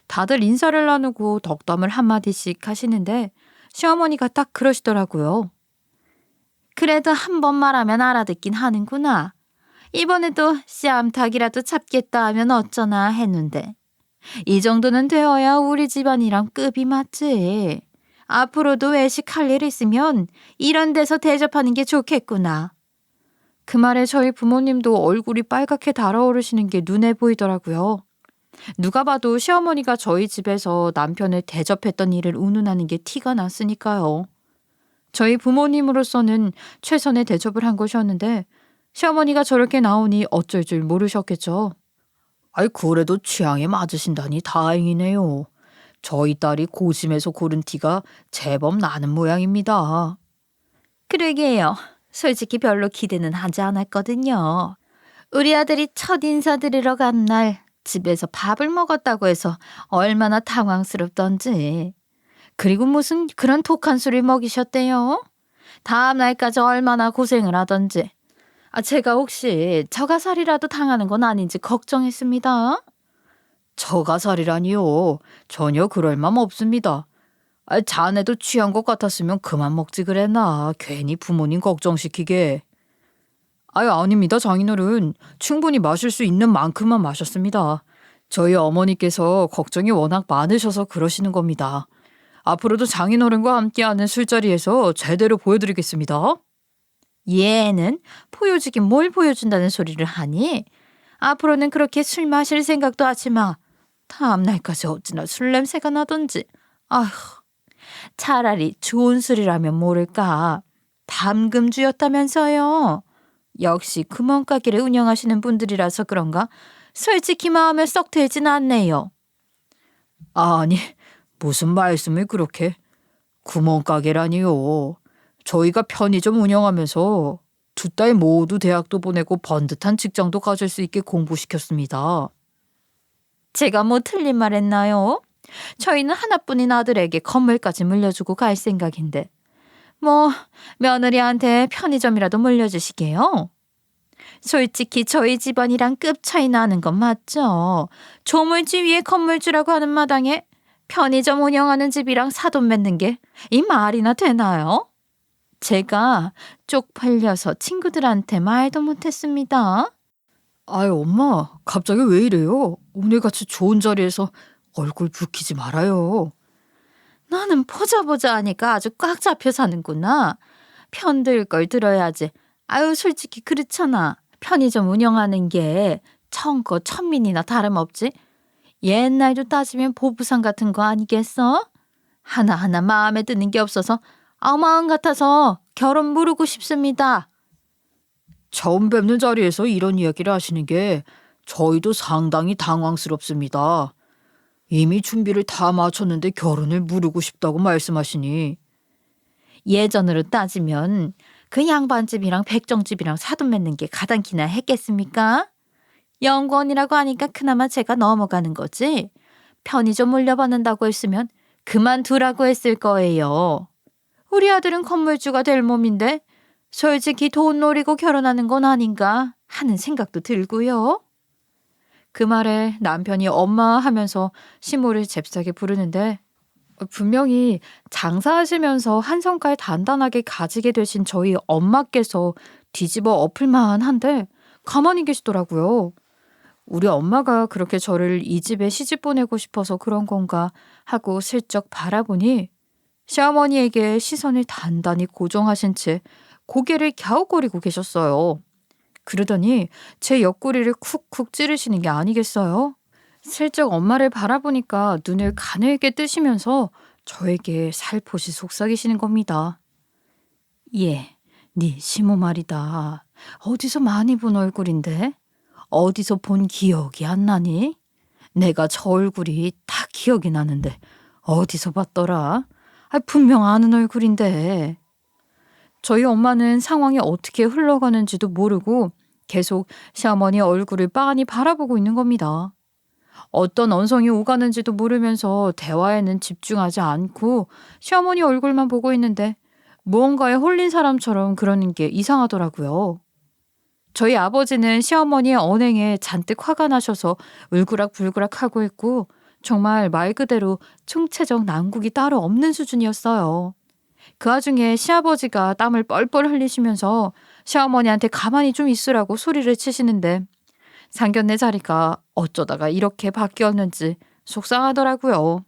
다들 인사를 나누고 덕담을 한마디씩 하시는데 시어머니가 딱 그러시더라고요. 그래도 한 번 말하면 알아듣긴 하는구나. 이번에도 씨암탉이라도 잡겠다 하면 어쩌나 했는데 이 정도는 되어야 우리 집안이랑 급이 맞지. 앞으로도 외식할 일 있으면 이런 데서 대접하는 게 좋겠구나. 그 말에 저희 부모님도 얼굴이 빨갛게 달아오르시는 게 눈에 보이더라고요. 누가 봐도 시어머니가 저희 집에서 남편을 대접했던 일을 운운하는 게 티가 났으니까요. 저희 부모님으로서는 최선의 대접을 한 것이었는데 시어머니가 저렇게 나오니 어쩔 줄 모르셨겠죠. 아이, 그래도 취향에 맞으신다니 다행이네요. 저희 딸이 고심해서 고른 티가 제법 나는 모양입니다. 그러게요. 솔직히 별로 기대는 하지 않았거든요. 우리 아들이 첫 인사드리러 간 날 집에서 밥을 먹었다고 해서 얼마나 당황스럽던지. 그리고 무슨 그런 독한 술을 먹이셨대요? 다음 날까지 얼마나 고생을 하던지. 제가 혹시 저가살이라도 당하는 건 아닌지 걱정했습니다. 저가살이라니요. 전혀 그럴 맘 없습니다. 자네도 취한 것 같았으면 그만 먹지 그랬나. 괜히 부모님 걱정시키게. 아유, 아닙니다, 장인어른. 충분히 마실 수 있는 만큼만 마셨습니다. 저희 어머니께서 걱정이 워낙 많으셔서 그러시는 겁니다. 앞으로도 장인어른과 함께하는 술자리에서 제대로 보여드리겠습니다. 얘는 보여주긴 뭘 보여준다는 소리를 하니? 앞으로는 그렇게 술 마실 생각도 하지 마. 다음날까지 어찌나 술 냄새가 나던지. 아휴, 차라리 좋은 술이라면 모를까. 담금주였다면서요. 역시 구멍가게를 운영하시는 분들이라서 그런가 솔직히 마음에 썩 들진 않네요. 아니, 무슨 말씀을 그렇게. 구멍가게라니요. 저희가 편의점 운영하면서 두 딸 모두 대학도 보내고 번듯한 직장도 가질 수 있게 공부시켰습니다. 제가 뭐 틀린 말 했나요? 저희는 하나뿐인 아들에게 건물까지 물려주고 갈 생각인데 뭐 며느리한테 편의점이라도 물려주시게요? 솔직히 저희 집안이랑 급 차이 나는 건 맞죠. 조물주 위에 건물주라고 하는 마당에 편의점 운영하는 집이랑 사돈 맺는 게 이 말이나 되나요? 제가 쪽팔려서 친구들한테 말도 못했습니다. 아유, 엄마, 갑자기 왜 이래요? 오늘같이 좋은 자리에서 얼굴 붉히지 말아요. 나는 보자 하니까 아주 꽉 잡혀 사는구나. 편들 걸 들어야지. 아유, 솔직히 그렇잖아. 편의점 운영하는 게 천거 천민이나 다름없지. 옛날도 따지면 보부상 같은 거 아니겠어? 하나하나 마음에 드는 게 없어서 마음 같아서 결혼 무르고 싶습니다. 처음 뵙는 자리에서 이런 이야기를 하시는 게 저희도 상당히 당황스럽습니다. 이미 준비를 다 마쳤는데 결혼을 무르고 싶다고 말씀하시니. 예전으로 따지면 그 양반집이랑 백정집이랑 사돈 맺는 게 가당키나 했겠습니까? 연구원이라고 하니까 그나마 제가 넘어가는 거지. 편의점 물려받는다고 했으면 그만두라고 했을 거예요. 우리 아들은 건물주가 될 몸인데 솔직히 돈 노리고 결혼하는 건 아닌가 하는 생각도 들고요. 그 말에 남편이 엄마 하면서 시모를 잽싸게 부르는데 분명히 장사하시면서 한 성깔 단단하게 가지게 되신 저희 엄마께서 뒤집어 엎을만 한데 가만히 계시더라고요. 우리 엄마가 그렇게 저를 이 집에 시집 보내고 싶어서 그런 건가 하고 슬쩍 바라보니 시어머니에게 시선을 단단히 고정하신 채 고개를 갸웃거리고 계셨어요. 그러더니 제 옆구리를 쿡쿡 찌르시는 게 아니겠어요? 슬쩍 엄마를 바라보니까 눈을 가늘게 뜨시면서 저에게 살포시 속삭이시는 겁니다. 예, 네 시모 말이다. 어디서 많이 본 얼굴인데? 어디서 본 기억이 안 나니? 내가 저 얼굴이 다 기억이 나는데 어디서 봤더라? 분명 아는 얼굴인데. 저희 엄마는 상황이 어떻게 흘러가는지도 모르고 계속 시어머니 얼굴을 빤히 바라보고 있는 겁니다. 어떤 언성이 오가는지도 모르면서 대화에는 집중하지 않고 시어머니 얼굴만 보고 있는데 무언가에 홀린 사람처럼 그러는 게 이상하더라고요. 저희 아버지는 시어머니의 언행에 잔뜩 화가 나셔서 울그락불그락 하고 있고 정말 말 그대로 총체적 난국이 따로 없는 수준이었어요. 그 와중에 시아버지가 땀을 뻘뻘 흘리시면서 시어머니한테 가만히 좀 있으라고 소리를 치시는데 상견례 자리가 어쩌다가 이렇게 바뀌었는지 속상하더라고요.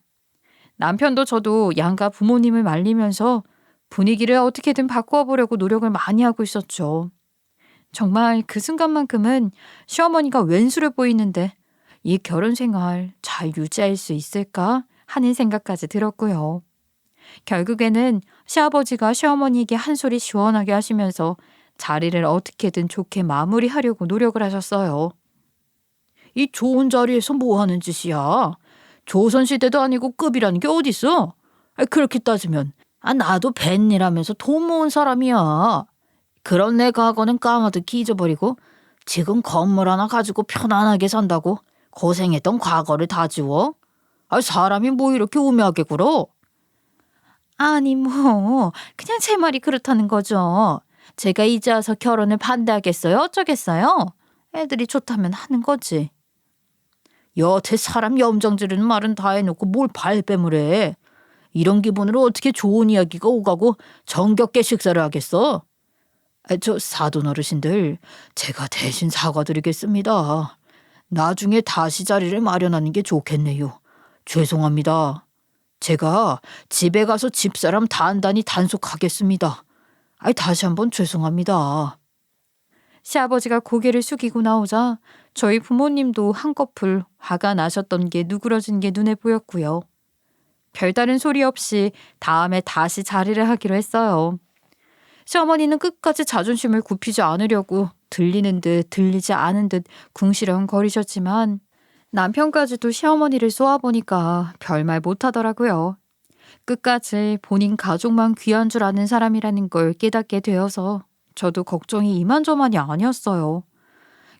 남편도 저도 양가 부모님을 말리면서 분위기를 어떻게든 바꾸어 보려고 노력을 많이 하고 있었죠. 정말 그 순간만큼은 시어머니가 왼수를 보이는데 이 결혼 생활 잘 유지할 수 있을까 하는 생각까지 들었고요. 결국에는 시아버지가 시어머니에게 한 소리 시원하게 하시면서 자리를 어떻게든 좋게 마무리하려고 노력을 하셨어요. 이 좋은 자리에서 뭐 하는 짓이야? 조선시대도 아니고 급이라는 게 어딨어? 그렇게 따지면 나도 뱃일하면서 돈 모은 사람이야. 그런 내 과거는 까마득히 잊어버리고 지금 건물 하나 가지고 편안하게 산다고 고생했던 과거를 다 지워? 사람이 뭐 이렇게 우매하게 굴어? 아니 뭐 그냥 제 말이 그렇다는 거죠. 제가 이제 와서 결혼을 반대하겠어요? 어쩌겠어요? 애들이 좋다면 하는 거지. 여태 사람 염정 지르는 말은 다 해놓고 뭘 발뺌을 해. 이런 기분으로 어떻게 좋은 이야기가 오가고 정겹게 식사를 하겠어? 저 사돈 어르신들, 제가 대신 사과드리겠습니다. 나중에 다시 자리를 마련하는 게 좋겠네요. 죄송합니다. 제가 집에 가서 집사람 단단히 단속하겠습니다. 다시 한번 죄송합니다. 시아버지가 고개를 숙이고 나오자 저희 부모님도 한꺼풀 화가 나셨던 게 누그러진 게 눈에 보였고요. 별다른 소리 없이 다음에 다시 자리를 하기로 했어요. 시어머니는 끝까지 자존심을 굽히지 않으려고 들리는 듯 들리지 않은 듯 궁시렁거리셨지만 남편까지도 시어머니를 쏘아보니까 별말 못하더라고요. 끝까지 본인 가족만 귀한 줄 아는 사람이라는 걸 깨닫게 되어서 저도 걱정이 이만저만이 아니었어요.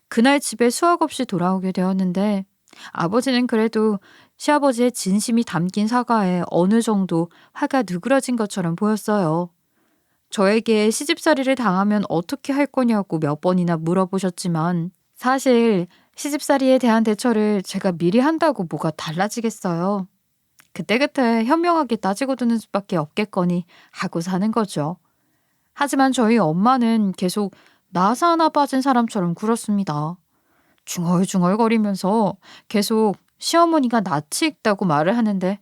그날 집에 수학 없이 돌아오게 되었는데 아버지는 그래도 시아버지의 진심이 담긴 사과에 어느 정도 화가 누그러진 것처럼 보였어요. 저에게 시집살이를 당하면 어떻게 할 거냐고 몇 번이나 물어보셨지만 사실 시집살이에 대한 대처를 제가 미리 한다고 뭐가 달라지겠어요. 그때그때 현명하게 따지고 드는 수밖에 없겠거니 하고 사는 거죠. 하지만 저희 엄마는 계속 나사 하나 빠진 사람처럼 굴었습니다. 중얼중얼거리면서 계속 시어머니가 낯이 익다고 말을 하는데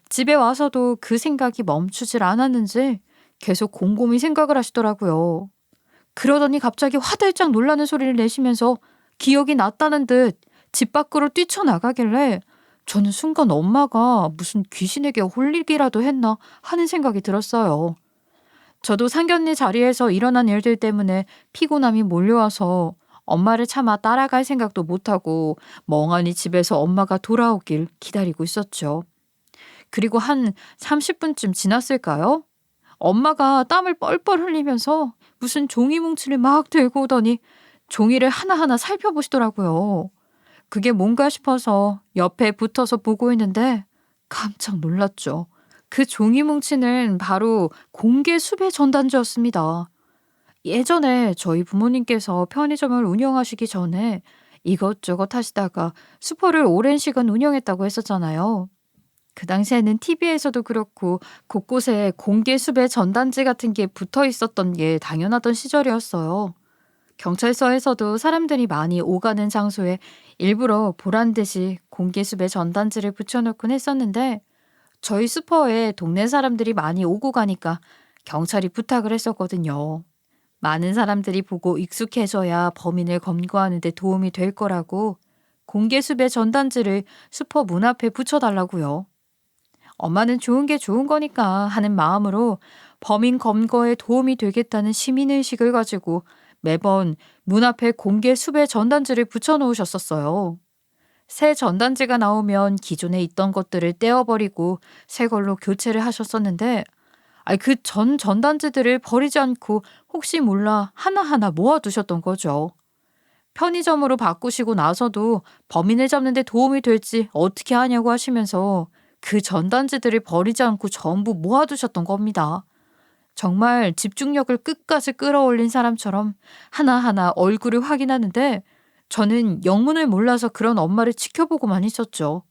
집에 와서도 그 생각이 멈추질 않았는지 계속 곰곰이 생각을 하시더라고요. 그러더니 갑자기 화들짝 놀라는 소리를 내시면서 기억이 났다는 듯 집 밖으로 뛰쳐나가길래 저는 순간 엄마가 무슨 귀신에게 홀리기라도 했나 하는 생각이 들었어요. 저도 상견례 자리에서 일어난 일들 때문에 피곤함이 몰려와서 엄마를 차마 따라갈 생각도 못하고 멍하니 집에서 엄마가 돌아오길 기다리고 있었죠. 그리고 한 30분쯤 지났을까요? 엄마가 땀을 뻘뻘 흘리면서 무슨 종이 뭉치를 막 들고 오더니 종이를 하나하나 살펴보시더라고요. 그게 뭔가 싶어서 옆에 붙어서 보고 있는데 깜짝 놀랐죠. 그 종이 뭉치는 바로 공개 수배 전단지였습니다. 예전에 저희 부모님께서 편의점을 운영하시기 전에 이것저것 하시다가 슈퍼를 오랜 시간 운영했다고 했었잖아요. 그 당시에는 TV에서도 그렇고 곳곳에 공개 수배 전단지 같은 게 붙어 있었던 게 당연하던 시절이었어요. 경찰서에서도 사람들이 많이 오가는 장소에 일부러 보란 듯이 공개 수배 전단지를 붙여놓곤 했었는데 저희 슈퍼에 동네 사람들이 많이 오고 가니까 경찰이 부탁을 했었거든요. 많은 사람들이 보고 익숙해져야 범인을 검거하는 데 도움이 될 거라고 공개 수배 전단지를 슈퍼 문 앞에 붙여달라고요. 엄마는 좋은 게 좋은 거니까 하는 마음으로 범인 검거에 도움이 되겠다는 시민의식을 가지고 매번 문 앞에 공개 수배 전단지를 붙여놓으셨었어요. 새 전단지가 나오면 기존에 있던 것들을 떼어버리고 새 걸로 교체를 하셨었는데 그 전단지들을 버리지 않고 혹시 몰라 하나하나 모아두셨던 거죠. 편의점으로 바꾸시고 나서도 범인을 잡는 데 도움이 될지 어떻게 하냐고 하시면서 그 전단지들을 버리지 않고 전부 모아두셨던 겁니다. 정말 집중력을 끝까지 끌어올린 사람처럼 하나하나 얼굴을 확인하는데 저는 영문을 몰라서 그런 엄마를 지켜보고만 있었죠.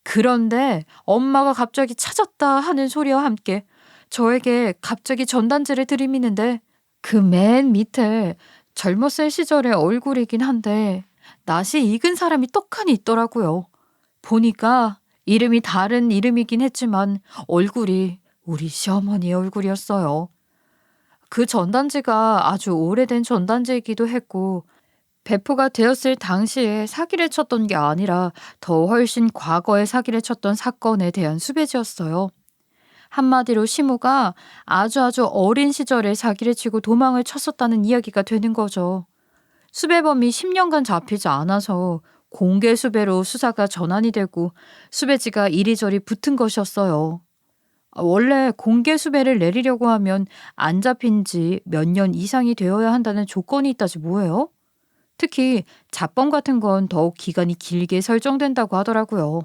그런데 엄마가 갑자기 찾았다 하는 소리와 함께 저에게 갑자기 전단지를 들이미는데 그 맨 밑에 젊었을 시절의 얼굴이긴 한데 낯이 익은 사람이 떡하니 있더라고요. 보니까 이름이 다른 이름이긴 했지만 얼굴이 우리 시어머니의 얼굴이었어요. 그 전단지가 아주 오래된 전단지이기도 했고 배포가 되었을 당시에 사기를 쳤던 게 아니라 더 훨씬 과거에 사기를 쳤던 사건에 대한 수배지였어요. 한마디로 시모가 아주 어린 시절에 사기를 치고 도망을 쳤었다는 이야기가 되는 거죠. 수배범이 10년간 잡히지 않아서 공개 수배로 수사가 전환이 되고 수배지가 이리저리 붙은 것이었어요. 원래 공개 수배를 내리려고 하면 안 잡힌 지 몇 년 이상이 되어야 한다는 조건이 있다지 뭐예요? 특히 잡범 같은 건 더욱 기간이 길게 설정된다고 하더라고요.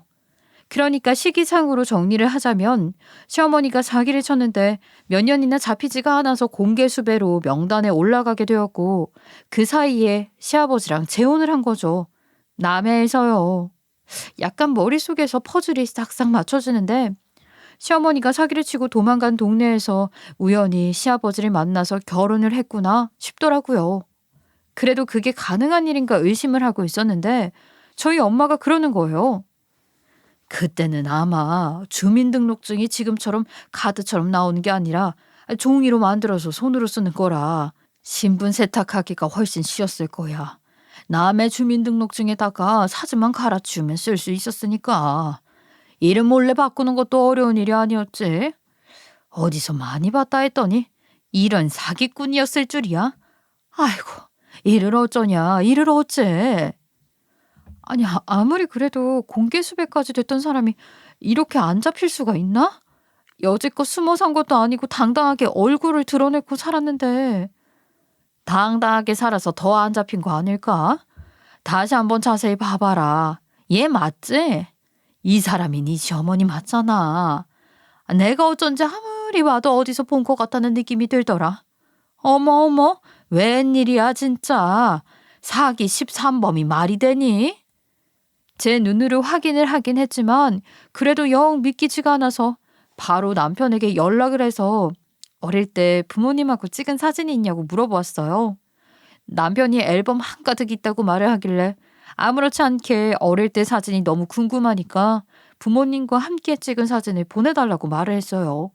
그러니까 시기상으로 정리를 하자면 시어머니가 사기를 쳤는데 몇 년이나 잡히지가 않아서 공개 수배로 명단에 올라가게 되었고 그 사이에 시아버지랑 재혼을 한 거죠. 남해에서요. 약간 머릿속에서 퍼즐이 싹싹 맞춰지는데 시어머니가 사기를 치고 도망간 동네에서 우연히 시아버지를 만나서 결혼을 했구나 싶더라고요. 그래도 그게 가능한 일인가 의심을 하고 있었는데 저희 엄마가 그러는 거예요. 그때는 아마 주민등록증이 지금처럼 카드처럼 나오는 게 아니라 종이로 만들어서 손으로 쓰는 거라 신분 세탁하기가 훨씬 쉬웠을 거야. 남의 주민등록증에다가 사진만 갈아치우면 쓸 수 있었으니까. 이름 몰래 바꾸는 것도 어려운 일이 아니었지. 어디서 많이 봤다 했더니 이런 사기꾼이었을 줄이야. 아이고, 이를 어쩌냐, 이를 어째. 아니, 아무리 그래도 공개 수배까지 됐던 사람이 이렇게 안 잡힐 수가 있나? 여지껏 숨어 산 것도 아니고 당당하게 얼굴을 드러내고 살았는데. 당당하게 살아서 더 안 잡힌 거 아닐까? 다시 한번 자세히 봐봐라. 얘 맞지? 이 사람이 네 시어머니 맞잖아. 내가 어쩐지 아무리 봐도 어디서 본 것 같다는 느낌이 들더라. 어머, 웬일이야 진짜. 사기 13범이 말이 되니? 제 눈으로 확인을 하긴 했지만 그래도 영 믿기지가 않아서 바로 남편에게 연락을 해서 어릴 때 부모님하고 찍은 사진이 있냐고 물어보았어요. 남편이 앨범 한가득 있다고 말을 하길래 아무렇지 않게 어릴 때 사진이 너무 궁금하니까 부모님과 함께 찍은 사진을 보내달라고 말을 했어요.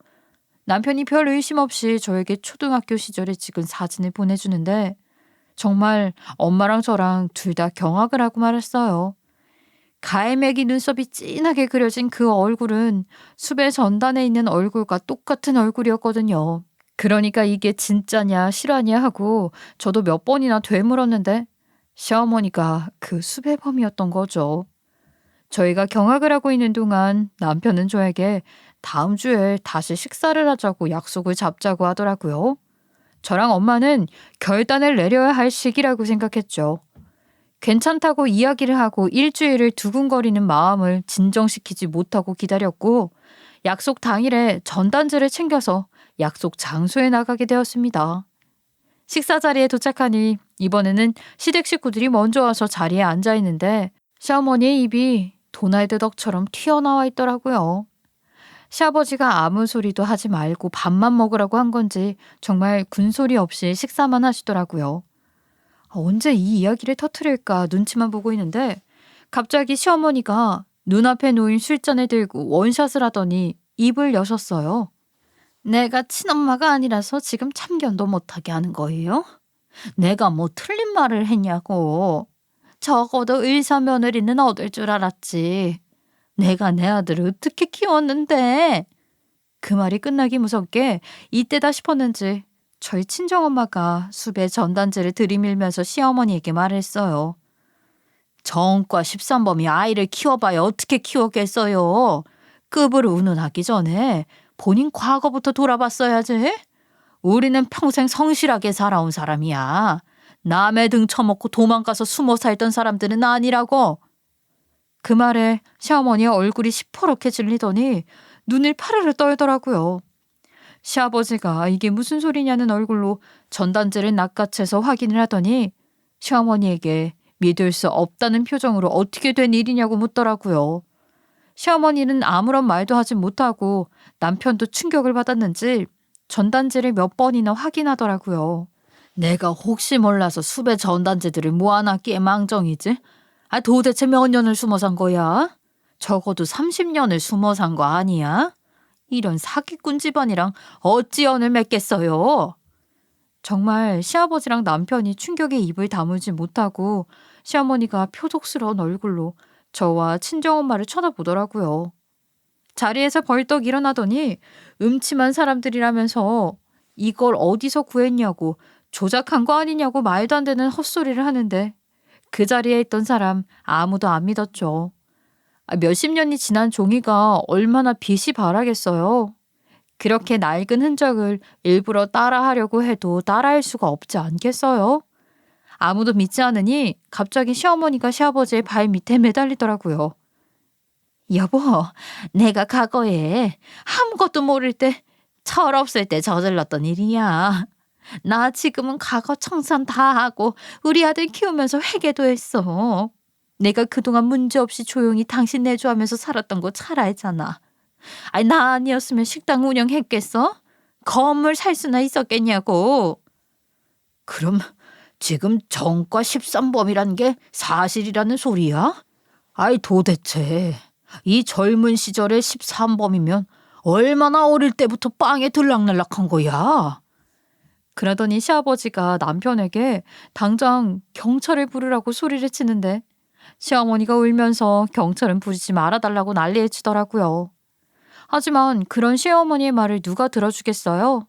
남편이 별 의심 없이 저에게 초등학교 시절에 찍은 사진을 보내주는데 정말 엄마랑 저랑 둘 다 경악을 하고 말았어요. 가해맥이 눈썹이 진하게 그려진 그 얼굴은 수배 전단에 있는 얼굴과 똑같은 얼굴이었거든요. 그러니까 이게 진짜냐 실화냐 하고 저도 몇 번이나 되물었는데 시어머니가 그 수배범이었던 거죠. 저희가 경악을 하고 있는 동안 남편은 저에게 다음 주에 다시 식사를 하자고 약속을 잡자고 하더라고요. 저랑 엄마는 결단을 내려야 할 시기라고 생각했죠. 괜찮다고 이야기를 하고 일주일을 두근거리는 마음을 진정시키지 못하고 기다렸고 약속 당일에 전단지를 챙겨서 약속 장소에 나가게 되었습니다. 식사 자리에 도착하니 이번에는 시댁 식구들이 먼저 와서 자리에 앉아 있는데 시어머니의 입이 도날드 덕처럼 튀어나와 있더라고요. 시아버지가 아무 소리도 하지 말고 밥만 먹으라고 한 건지 정말 군소리 없이 식사만 하시더라고요. 언제 이 이야기를 터뜨릴까 눈치만 보고 있는데 갑자기 시어머니가 눈앞에 놓인 술잔을 들고 원샷을 하더니 입을 여셨어요. 내가 친엄마가 아니라서 지금 참견도 못하게 하는 거예요? 내가 뭐 틀린 말을 했냐고. 적어도 의사 며느리는 얻을 줄 알았지. 내가 내 아들을 어떻게 키웠는데. 그 말이 끝나기 무섭게 이때다 싶었는지 저희 친정엄마가 수배 전단지를 들이밀면서 시어머니에게 말했어요. 정과 13범이 아이를 키워봐야 어떻게 키웠겠어요. 급으로 운운하기 전에 본인 과거부터 돌아봤어야지. 우리는 평생 성실하게 살아온 사람이야. 남의 등 쳐먹고 도망가서 숨어 살던 사람들은 아니라고. 그 말에 시어머니의 얼굴이 시퍼렇게 질리더니 눈을 파르르 떨더라고요. 시아버지가 이게 무슨 소리냐는 얼굴로 전단지를 낚아채서 확인을 하더니 시어머니에게 믿을 수 없다는 표정으로 어떻게 된 일이냐고 묻더라고요. 시어머니는 아무런 말도 하지 못하고 남편도 충격을 받았는지 전단지를 몇 번이나 확인하더라고요. 내가 혹시 몰라서 수배 전단지들을 모아놨기에 망정이지? 도대체 몇 년을 숨어 산 거야? 적어도 30년을 숨어 산 거 아니야? 이런 사기꾼 집안이랑 어찌 연을 맺겠어요? 정말 시아버지랑 남편이 충격에 입을 다물지 못하고 시어머니가 표독스러운 얼굴로 저와 친정엄마를 쳐다보더라고요. 자리에서 벌떡 일어나더니 음침한 사람들이라면서 이걸 어디서 구했냐고 조작한 거 아니냐고 말도 안 되는 헛소리를 하는데 그 자리에 있던 사람 아무도 안 믿었죠. 몇십 년이 지난 종이가 얼마나 빛이 바라겠어요. 그렇게 낡은 흔적을 일부러 따라하려고 해도 따라할 수가 없지 않겠어요? 아무도 믿지 않으니 갑자기 시어머니가 시아버지의 발 밑에 매달리더라고요. 여보, 내가 과거에 아무것도 모를 때 철없을 때 저질렀던 일이야. 나 지금은 과거 청산 다 하고 우리 아들 키우면서 회개도 했어. 내가 그동안 문제없이 조용히 당신 내조하면서 살았던 거 잘 알잖아. 아니, 나 아니었으면 식당 운영했겠어? 건물 살 수나 있었겠냐고. 그럼 지금 정과 13범이란 게 사실이라는 소리야? 아이 도대체 이 젊은 시절에 13범이면 얼마나 어릴 때부터 빵에 들락날락한 거야? 그러더니 시아버지가 남편에게 당장 경찰을 부르라고 소리를 치는데 시어머니가 울면서 경찰은 부르지 말아달라고 난리를 치더라고요. 하지만 그런 시어머니의 말을 누가 들어주겠어요?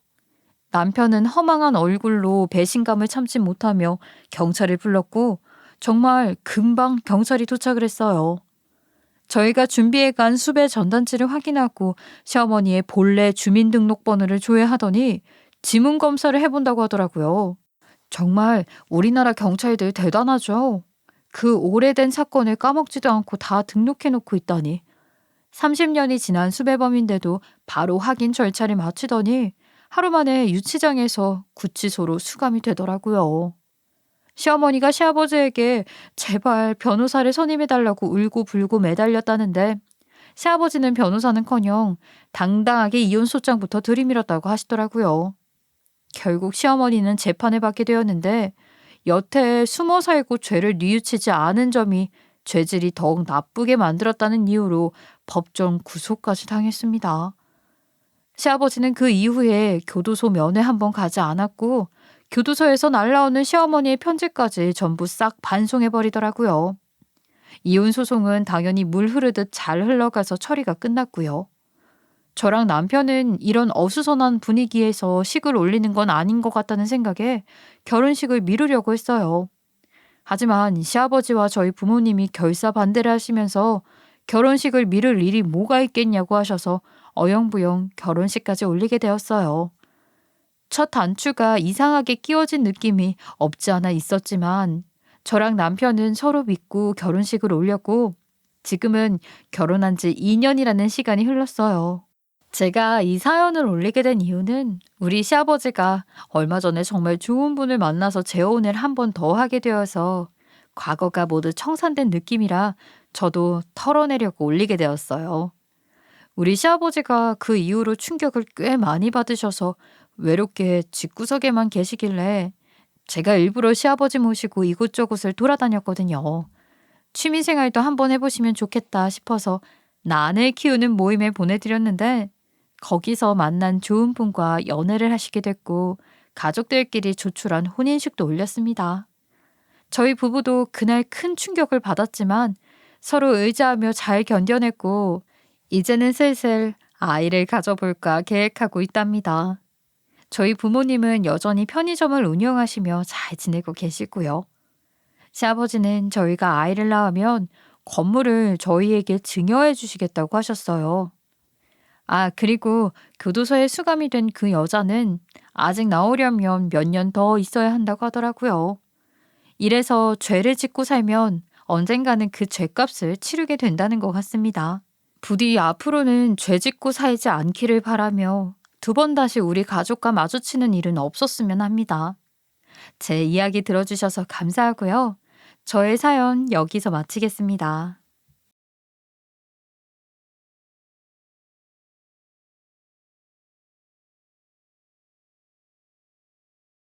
남편은 허망한 얼굴로 배신감을 참지 못하며 경찰을 불렀고 정말 금방 경찰이 도착을 했어요. 저희가 준비해간 수배 전단지를 확인하고 시어머니의 본래 주민등록번호를 조회하더니 지문 검사를 해본다고 하더라고요. 정말 우리나라 경찰들 대단하죠. 그 오래된 사건을 까먹지도 않고 다 등록해놓고 있다니. 30년이 지난 수배범인데도 바로 확인 절차를 마치더니 하루 만에 유치장에서 구치소로 수감이 되더라고요. 시어머니가 시아버지에게 제발 변호사를 선임해달라고 울고불고 매달렸다는데 시아버지는 변호사는커녕 당당하게 이혼 소장부터 들이밀었다고 하시더라고요. 결국 시어머니는 재판을 받게 되었는데 여태 숨어 살고 죄를 뉘우치지 않은 점이 죄질이 더욱 나쁘게 만들었다는 이유로 법정 구속까지 당했습니다. 시아버지는 그 이후에 교도소 면회 한번 가지 않았고 교도소에서 날라오는 시어머니의 편지까지 전부 싹 반송해버리더라고요. 이혼 소송은 당연히 물 흐르듯 잘 흘러가서 처리가 끝났고요. 저랑 남편은 이런 어수선한 분위기에서 식을 올리는 건 아닌 것 같다는 생각에 결혼식을 미루려고 했어요. 하지만 시아버지와 저희 부모님이 결사 반대를 하시면서 결혼식을 미룰 일이 뭐가 있겠냐고 하셔서 어영부영 결혼식까지 올리게 되었어요. 첫 단추가 이상하게 끼워진 느낌이 없지 않아 있었지만 저랑 남편은 서로 믿고 결혼식을 올렸고 지금은 결혼한 지 2년이라는 시간이 흘렀어요. 제가 이 사연을 올리게 된 이유는 우리 시아버지가 얼마 전에 정말 좋은 분을 만나서 재혼을 한 번 더 하게 되어서 과거가 모두 청산된 느낌이라 저도 털어내려고 올리게 되었어요. 우리 시아버지가 그 이후로 충격을 꽤 많이 받으셔서 외롭게 집구석에만 계시길래 제가 일부러 시아버지 모시고 이곳저곳을 돌아다녔거든요. 취미생활도 한번 해보시면 좋겠다 싶어서 난을 키우는 모임에 보내드렸는데 거기서 만난 좋은 분과 연애를 하시게 됐고 가족들끼리 조촐한 혼인식도 올렸습니다. 저희 부부도 그날 큰 충격을 받았지만 서로 의지하며 잘 견뎌냈고 이제는 슬슬 아이를 가져볼까 계획하고 있답니다. 저희 부모님은 여전히 편의점을 운영하시며 잘 지내고 계시고요. 시아버지는 저희가 아이를 낳으면 건물을 저희에게 증여해 주시겠다고 하셨어요. 아, 그리고 교도소에 수감이 된 그 여자는 아직 나오려면 몇 년 더 있어야 한다고 하더라고요. 이래서 죄를 짓고 살면 언젠가는 그 죄값을 치르게 된다는 것 같습니다. 부디 앞으로는 죄 짓고 살지 않기를 바라며 두 번 다시 우리 가족과 마주치는 일은 없었으면 합니다. 제 이야기 들어주셔서 감사하고요. 저의 사연 여기서 마치겠습니다.